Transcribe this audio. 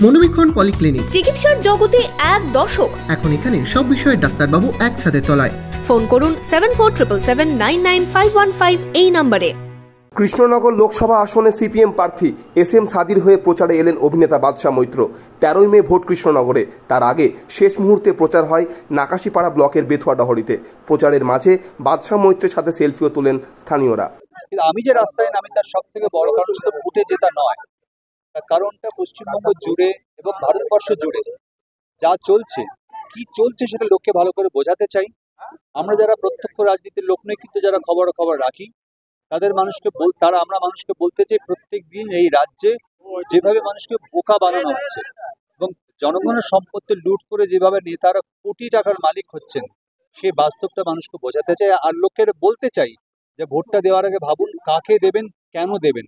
মনোবীক্ষণ polyclinic, চিকিৎসার জগতে এক দশক। এখন এখানে সব বিষয়ে ডাক্তারবাবু একসাথে তলায়। ফোন করুন 7477799515 এই নম্বরে। কৃষ্ণনগর লোকসভা আসনে সিপিএম প্রার্থী SM সাদির হয়ে প্রচারে এলেন অভিনেতা বাদশা মৈত্র। 13ই মে ভোট কৃষ্ণনগরে। তার আগে শেষ মুহূর্তে প্রচার হয় নাকাশিপাড়া ব্লকের বেথুয়াডাহরিতে। প্রচারের মাঝে বাদশা মৈত্রের সাথে সেলফিও তোলেন স্থানীয়রা। আমি যে রাস্তায় নামি তার সব থেকে বড় কারণ শুধু ভোটে জেতা নয়, তার কারণটা পশ্চিমবঙ্গ জুড়ে এবং ভারতবর্ষ জুড়ে যা চলছে, কি চলছে সেটা লোককে ভালো করে বোঝাতে চাই। আমরা যারা প্রত্যক্ষ রাজনীতির লোক নই, কিন্তু যারা খবর রাখি, আমরা মানুষকে বলতে চাই প্রত্যেক দিন এই রাজ্যে যেভাবে মানুষকে বোকা বানানো হচ্ছে এবং জনগণের সম্পত্তি লুট করে যেভাবে নেতারা কোটি টাকার মালিক হচ্ছেন, সেই বাস্তবটা মানুষকে বোঝাতে চাই। আর লোকের বলতে চাই যে ভোটটা দেওয়ার আগে ভাবুন কাকে দেবেন, কেন দেবেন।